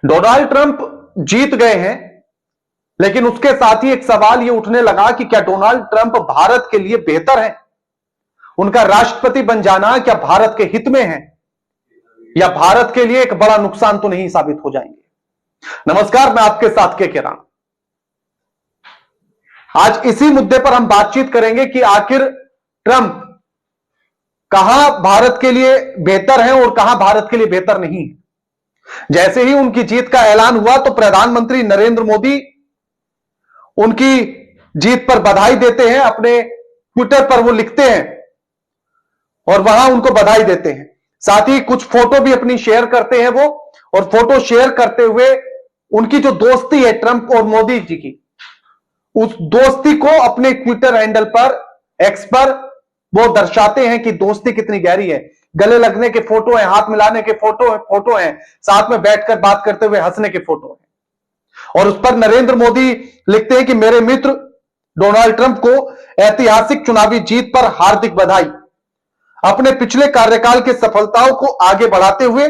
Donald Trump जीत गए हैं, लेकिन उसके साथ ही एक सवाल यह उठने लगा कि क्या डोनाल्ड ट्रंप भारत के लिए बेहतर है? उनका राष्ट्रपति बन जाना क्या भारत के हित में है, या भारत के लिए एक बड़ा नुकसान तो नहीं साबित हो जाएंगे? नमस्कार, मैं आपके साथ के राम। आज इसी मुद्दे पर हम बातचीत करेंगे कि आखिर ट्रंप कहां भारत के लिए बेहतर है और कहां भारत के लिए बेहतर नहीं है। जैसे ही उनकी जीत का ऐलान हुआ तो प्रधानमंत्री नरेंद्र मोदी उनकी जीत पर बधाई देते हैं, अपने ट्विटर पर वो लिखते हैं और वहां उनको बधाई देते हैं। साथ ही कुछ फोटो भी अपनी शेयर करते हैं वो, और फोटो शेयर करते हुए उनकी जो दोस्ती है ट्रंप और मोदी जी की, उस दोस्ती को अपने ट्विटर हैंडल पर, एक्स पर वो दर्शाते हैं कि दोस्ती कितनी गहरी है। गले लगने के फोटो हैं, हाथ मिलाने के फोटो हैं, साथ में बैठकर बात करते हुए हंसने के फोटो हैं। और उस पर नरेंद्र मोदी लिखते हैं कि मेरे मित्र डोनाल्ड ट्रंप को ऐतिहासिक चुनावी जीत पर हार्दिक बधाई। अपने पिछले कार्यकाल की सफलताओं को आगे बढ़ाते हुए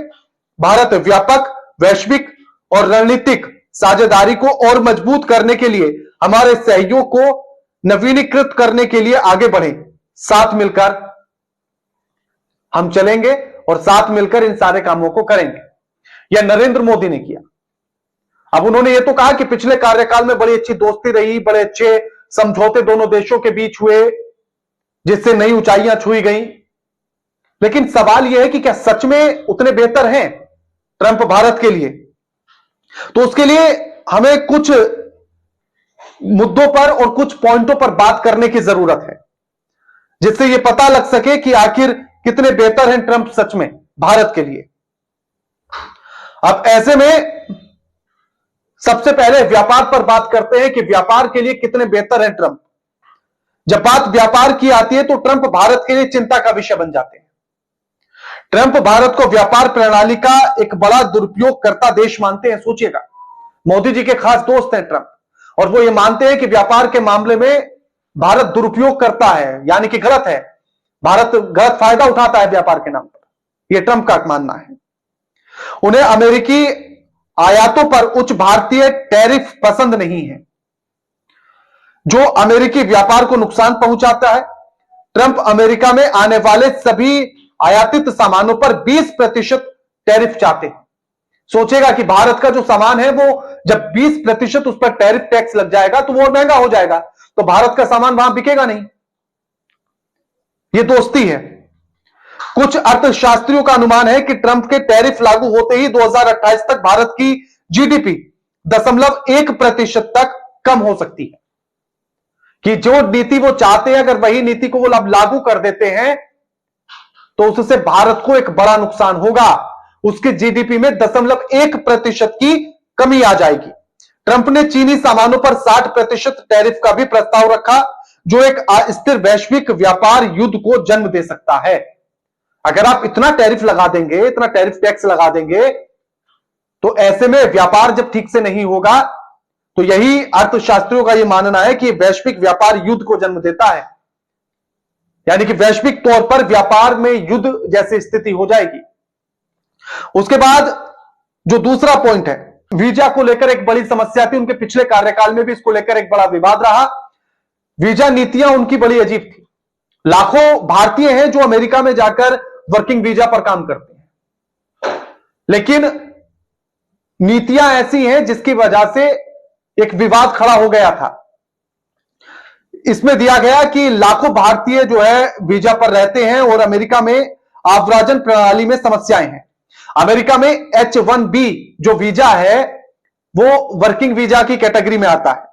भारत व्यापक, वैश्विक और रणनीतिक साझेदारी को और मजबूत करने के लिए हमारे सहयोग को नवीनीकृत करने के लिए आगे बढ़े। साथ मिलकर हम चलेंगे और साथ मिलकर इन सारे कामों को करेंगे। यह नरेंद्र मोदी ने किया। अब उन्होंने यह तो कहा कि पिछले कार्यकाल में बड़ी अच्छी दोस्ती रही, बड़े अच्छे समझौते दोनों देशों के बीच हुए, जिससे नई ऊंचाइयां छुई गई। लेकिन सवाल यह है कि क्या सच में उतने बेहतर हैं ट्रंप भारत के लिए? तो उसके लिए हमें कुछ मुद्दों पर और कुछ पॉइंटों पर बात करने की जरूरत है, जिससे यह पता लग सके कि आखिर कितने बेहतर हैं ट्रंप सच में भारत के लिए। अब ऐसे में सबसे पहले व्यापार पर बात करते हैं कि व्यापार के लिए कितने बेहतर हैं ट्रंप। जब बात व्यापार की आती है तो ट्रंप भारत के लिए चिंता का विषय बन जाते हैं। ट्रंप भारत को व्यापार प्रणाली का एक बड़ा दुरुपयोगकर्ता देश मानते हैं। सोचिएगा, मोदी जी के खास दोस्त हैं ट्रंप, और वो ये मानते हैं कि व्यापार के मामले में भारत दुरुपयोग करता है, यानी कि गलत है, भारत गलत फायदा उठाता है व्यापार के नाम पर। यह ट्रंप का मानना है। उन्हें अमेरिकी आयातों पर उच्च भारतीय टैरिफ पसंद नहीं है, जो अमेरिकी व्यापार को नुकसान पहुंचाता है। ट्रंप अमेरिका में आने वाले सभी आयातित सामानों पर 20% टैरिफ चाहते हैं। सोचेगा कि भारत का जो सामान है वो जब 20% उस पर टैरिफ टैक्स लग जाएगा तो वो और महंगा हो जाएगा, तो भारत का सामान वहां बिकेगा नहीं। ये दोस्ती है। कुछ अर्थशास्त्रियों का अनुमान है कि ट्रंप के टैरिफ लागू होते ही 2028 तक भारत की जीडीपी 0.1% तक कम हो सकती है। कि जो नीति वो चाहते हैं, अगर वही नीति को वो लागू कर देते हैं तो उससे भारत को एक बड़ा नुकसान होगा। उसके जीडीपी में 0.1% की कमी आ जाएगी। ट्रंप ने चीनी सामानों पर 60% टैरिफ का भी प्रस्ताव रखा, जो एक अस्थिर वैश्विक व्यापार युद्ध को जन्म दे सकता है। अगर आप इतना टैरिफ लगा देंगे, इतना टैरिफ टैक्स लगा देंगे, तो ऐसे में व्यापार जब ठीक से नहीं होगा, तो यही अर्थशास्त्रियों का यह मानना है कि वैश्विक व्यापार युद्ध को जन्म देता है, यानी कि वैश्विक तौर पर व्यापार में युद्ध जैसी स्थिति हो जाएगी। उसके बाद जो दूसरा पॉइंट है, वीजा को लेकर एक बड़ी समस्या थी। उनके पिछले कार्यकाल में भी इसको लेकर एक बड़ा विवाद रहा। वीजा नीतियां उनकी बड़ी अजीब थी। लाखों भारतीय हैं जो अमेरिका में जाकर वर्किंग वीजा पर काम करते हैं, लेकिन नीतियां ऐसी हैं जिसकी वजह से एक विवाद खड़ा हो गया था। इसमें दिया गया कि लाखों भारतीय जो है वीजा पर रहते हैं और अमेरिका में आव्राजन प्रणाली में समस्याएं हैं। अमेरिका में H-1B जो वीजा है वो वर्किंग वीजा की कैटेगरी में आता है,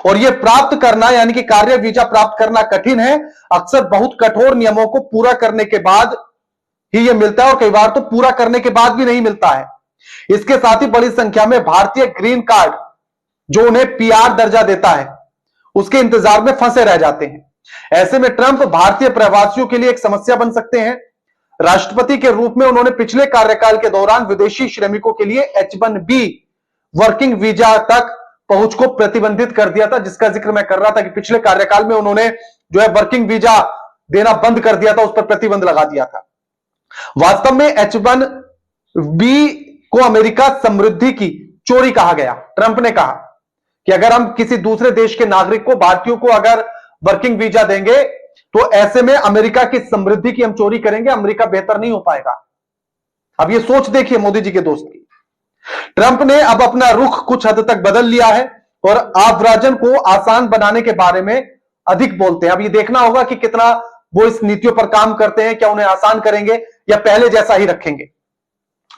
और यह प्राप्त करना, यानी कि कार्य वीजा प्राप्त करना कठिन है। अक्सर बहुत कठोर नियमों को पूरा करने के बाद ही यह मिलता है, और कई बार तो पूरा करने के बाद भी नहीं मिलता है। इसके साथ ही बड़ी संख्या में भारतीय ग्रीन कार्ड जो उन्हें PR दर्जा देता है, उसके इंतजार में फंसे रह जाते हैं। ऐसे में ट्रंप भारतीय प्रवासियों के लिए एक समस्या बन सकते हैं। राष्ट्रपति के रूप में उन्होंने पिछले कार्यकाल के दौरान विदेशी श्रमिकों के लिए H-1B वर्किंग वीजा तक पहुंच को प्रतिबंधित कर दिया था, जिसका जिक्र मैं कर रहा था कि पिछले कार्यकाल में उन्होंने जो है वर्किंग वीजा देना बंद कर दिया था, उस पर प्रतिबंध लगा दिया था। वास्तव में H-1B को अमेरिका समृद्धि की चोरी कहा गया। ट्रंप ने कहा कि अगर हम किसी दूसरे देश के नागरिक को, भारतीयों को अगर वर्किंग वीजा देंगे तो ऐसे में अमेरिका की समृद्धि की हम चोरी करेंगे, अमेरिका बेहतर नहीं हो पाएगा। अब ये सोच देखिए मोदी जी के दोस्त की। ट्रंप ने अब अपना रुख कुछ हद तक बदल लिया है और आव्राजन को आसान बनाने के बारे में अधिक बोलते हैं। अब ये देखना होगा कि कितना वो इस नीतियों पर काम करते हैं, क्या उन्हें आसान करेंगे या पहले जैसा ही रखेंगे,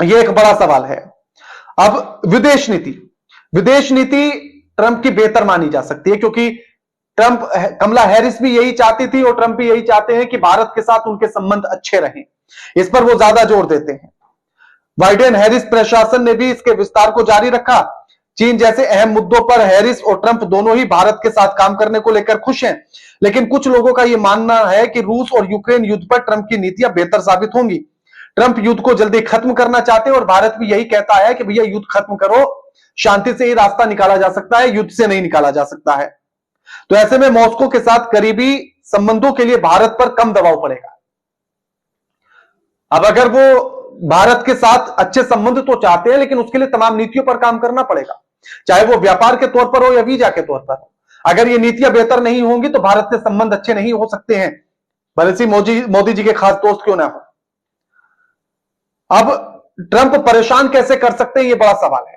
ये एक बड़ा सवाल है। अब विदेश नीति ट्रंप की बेहतर मानी जा सकती है, क्योंकि ट्रंप, कमला हैरिस भी यही चाहती थी और ट्रंप भी यही चाहते हैं कि भारत के साथ उनके संबंध अच्छे रहें। इस पर वो ज्यादा जोर देते हैं। बाइडेन हैरिस प्रशासन ने भी इसके विस्तार को जारी रखा। चीन जैसे अहम मुद्दों पर हैरिस और ट्रंप दोनों ही भारत के साथ काम करने को लेकर खुश हैं, लेकिन कुछ लोगों का यह मानना है कि रूस और यूक्रेन युद्ध पर ट्रंप की नीतियां बेहतर साबित होंगी। ट्रंप युद्ध को जल्दी खत्म करना चाहते हैं और भारत भी यही कहता है कि भैया युद्ध खत्म करो, शांति से ही रास्ता निकाला जा सकता है, युद्ध से नहीं निकाला जा सकता है। तो ऐसे में मॉस्को के साथ करीबी संबंधों के लिए भारत पर कम दबाव पड़ेगा। अब अगर वो भारत के साथ अच्छे संबंध तो चाहते हैं, लेकिन उसके लिए तमाम नीतियों पर काम करना पड़ेगा, चाहे वो व्यापार के तौर पर हो या वीजा के तौर पर हो। अगर ये नीतियां बेहतर नहीं होंगी तो भारत से संबंध अच्छे नहीं हो सकते हैं, भले से मोदी जी के खास दोस्त क्यों ना हो। अब ट्रंप परेशान कैसे कर सकते हैं, यह बड़ा सवाल है।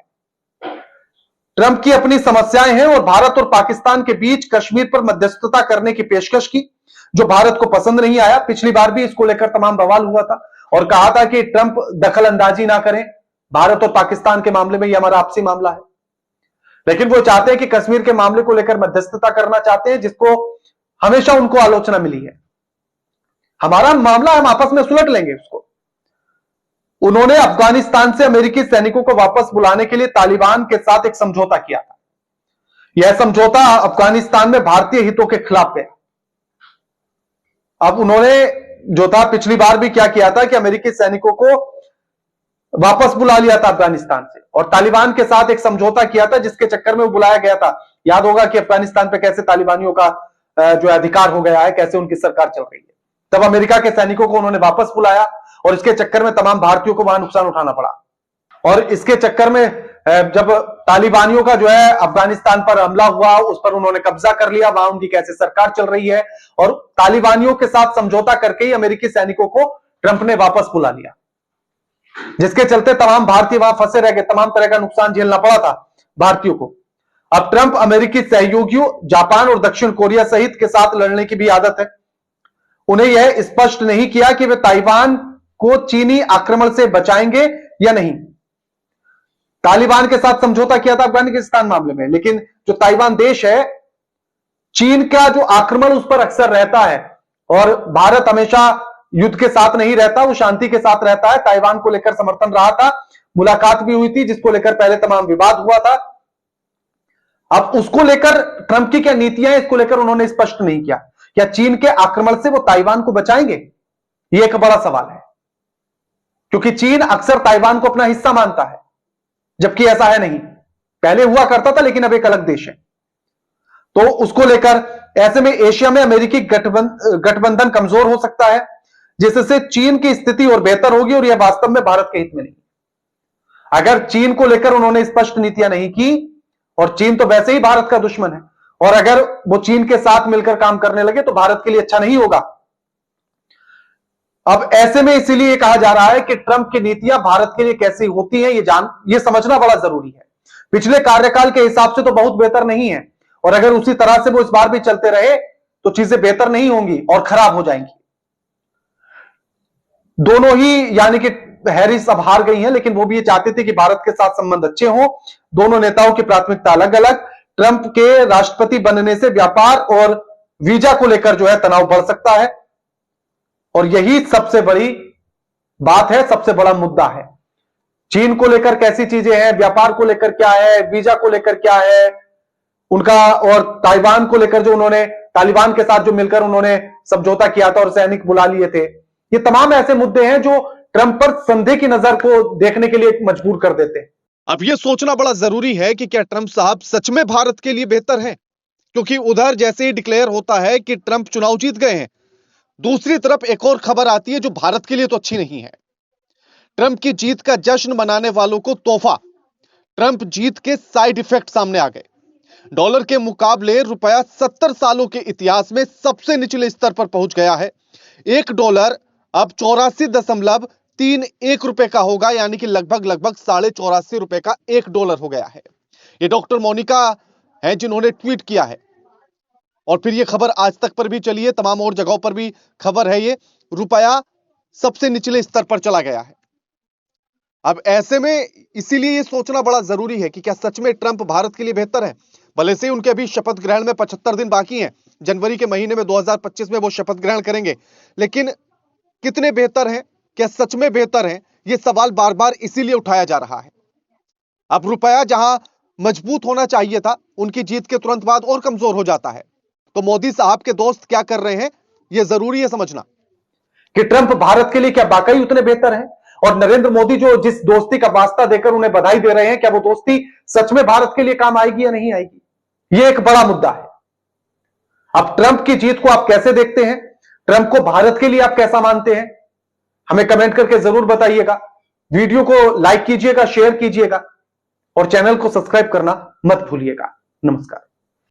ट्रंप की अपनी समस्याएं हैं और भारत और पाकिस्तान के बीच कश्मीर पर मध्यस्थता करने की पेशकश की, जो भारत को पसंद नहीं आया। पिछली बार भी इसको लेकर तमाम बवाल हुआ था और कहा था कि ट्रंप दखल अंदाजी ना करें भारत और पाकिस्तान के मामले में, यह हमारा आपसी मामला है। लेकिन वो चाहते हैं कि कश्मीर के मामले को लेकर मध्यस्थता करना चाहते हैं, जिसको हमेशा उनको आलोचना मिली है। हमारा मामला हम आपस में सुलट लेंगे उसको। उन्होंने अफगानिस्तान से अमेरिकी सैनिकों को वापस बुलाने के लिए तालिबान के साथ एक समझौता किया था। यह समझौता अफगानिस्तान में भारतीय हितों के खिलाफ गया। अब उन्होंने जो था पिछली बार भी क्या किया था कि अमेरिकी सैनिकों को वापस बुला लिया था अफगानिस्तान से और तालिबान के साथ एक समझौता किया था, जिसके चक्कर में वो बुलाया गया था। याद होगा कि अफगानिस्तान पे कैसे तालिबानियों का जो अधिकार हो गया है, कैसे उनकी सरकार चल रही है। तब अमेरिका के सैनिकों को उन्होंने वापस बुलाया और इसके चक्कर में तमाम भारतीयों को वहां नुकसान उठाना पड़ा। और इसके चक्कर में जब तालिबानियों का जो है अफगानिस्तान पर हमला हुआ, उस पर उन्होंने कब्जा कर लिया, वहां उनकी कैसे सरकार चल रही है, और तालिबानियों के साथ समझौता करके ही अमेरिकी सैनिकों को ट्रंप ने वापस बुला लिया, जिसके चलते तमाम भारतीय वहां फंसे रह गए, तमाम तरह का नुकसान झेलना पड़ा था भारतीयों को। अब ट्रंप अमेरिकी सहयोगियों जापान और दक्षिण कोरिया सहित के साथ लड़ने की भी आदत है। उन्हें यह स्पष्ट नहीं किया कि वे ताइवान को चीनी आक्रमण से बचाएंगे या नहीं। तालिबान के साथ समझौता किया था अफगानिस्तान मामले में, लेकिन जो ताइवान देश है, चीन का जो आक्रमण उस पर अक्सर रहता है और भारत हमेशा युद्ध के साथ नहीं रहता, वो शांति के साथ रहता है। ताइवान को लेकर समर्थन रहा था, मुलाकात भी हुई थी जिसको लेकर पहले तमाम विवाद हुआ था। अब उसको लेकर ट्रंप की क्या नीतियां हैं, इसको लेकर उन्होंने स्पष्ट नहीं किया। क्या चीन के आक्रमण से वो ताइवान को बचाएंगे, ये एक बड़ा सवाल है, क्योंकि चीन अक्सर ताइवान को अपना हिस्सा मानता है, जबकि ऐसा है नहीं। पहले हुआ करता था, लेकिन अब एक अलग देश है। तो उसको लेकर ऐसे में एशिया में अमेरिकी गठबंधन कमजोर हो सकता है, जिससे चीन की स्थिति और बेहतर होगी, और यह वास्तव में भारत के हित में नहीं। अगर चीन को लेकर उन्होंने स्पष्ट नीतियां नहीं की, और चीन तो वैसे ही भारत का दुश्मन है, और अगर वो चीन के साथ मिलकर काम करने लगे तो भारत के लिए अच्छा नहीं होगा। अब ऐसे में इसीलिए कहा जा रहा है कि ट्रंप की नीतियां भारत के लिए कैसी होती हैं, ये समझना बड़ा जरूरी है। पिछले कार्यकाल के हिसाब से तो बहुत बेहतर नहीं है, और अगर उसी तरह से वो इस बार भी चलते रहे तो चीजें बेहतर नहीं होंगी और खराब हो जाएंगी। दोनों ही, यानी कि हैरिस अब हार गई हैं, लेकिन वो भी ये चाहते थे कि भारत के साथ संबंध अच्छे हों। दोनों नेताओं की प्राथमिकता अलग अलग। ट्रंप के राष्ट्रपति बनने से व्यापार और वीजा को लेकर जो है तनाव बढ़ सकता है, और यही सबसे बड़ी बात है, सबसे बड़ा मुद्दा है। चीन को लेकर कैसी चीजें हैं, व्यापार को लेकर क्या है, वीजा को लेकर क्या है उनका, और ताइवान को लेकर जो उन्होंने तालिबान के साथ जो मिलकर उन्होंने समझौता किया था और सैनिक बुला लिए थे, ये तमाम ऐसे मुद्दे हैं जो ट्रंप पर संदेह की नजर को देखने के लिए मजबूर कर देते हैं। अब यह सोचना बड़ा जरूरी है कि क्या ट्रंप साहब सच में भारत के लिए बेहतर हैं, क्योंकि उधर जैसे ही डिक्लेयर होता है कि ट्रंप चुनाव जीत गए हैं, दूसरी तरफ एक और खबर आती है जो भारत के लिए तो अच्छी नहीं है। ट्रंप की जीत का जश्न मनाने वालों को तोहफा। ट्रंप जीत के साइड इफेक्ट सामने आ गए। डॉलर के मुकाबले रुपया 70 सालों के इतिहास में सबसे निचले स्तर पर पहुंच गया है। $1 अब 84.31 रुपए का होगा, यानी कि लगभग ₹84.5 का $1 हो गया है। ये डॉक्टर मोनिका है जिन्होंने ट्वीट किया है, और फिर ये खबर आज तक पर भी चली है, तमाम और जगहों पर भी खबर है। ये रुपया सबसे निचले स्तर पर चला गया है। अब ऐसे में इसीलिए ये सोचना बड़ा जरूरी है कि क्या सच में ट्रंप भारत के लिए बेहतर है। भले से उनके अभी शपथ ग्रहण में 75 दिन बाकी हैं, जनवरी के महीने में 2025 में वो शपथ ग्रहण करेंगे, लेकिन कितने बेहतर हैं, क्या सच में बेहतर हैं, ये सवाल बार बार इसीलिए उठाया जा रहा है। अब रुपया जहां मजबूत होना चाहिए था, उनकी जीत के तुरंत बाद और कमजोर हो जाता है। तो मोदी साहब के दोस्त क्या कर रहे हैं, यह जरूरी है समझना कि ट्रंप भारत के लिए क्या वाकई उतने बेहतर हैं, और नरेंद्र मोदी जो जिस दोस्ती का वास्ता देकर उन्हें बधाई दे रहे हैं, क्या वो दोस्ती सच में भारत के लिए काम आएगी या नहीं आएगी, यह एक बड़ा मुद्दा है। अब ट्रंप की जीत को आप कैसे देखते हैं, ट्रंप को भारत के लिए आप कैसा मानते हैं, हमें कमेंट करके जरूर बताइएगा। वीडियो को लाइक कीजिएगा, शेयर कीजिएगा और चैनल को सब्सक्राइब करना मत भूलिएगा। नमस्कार।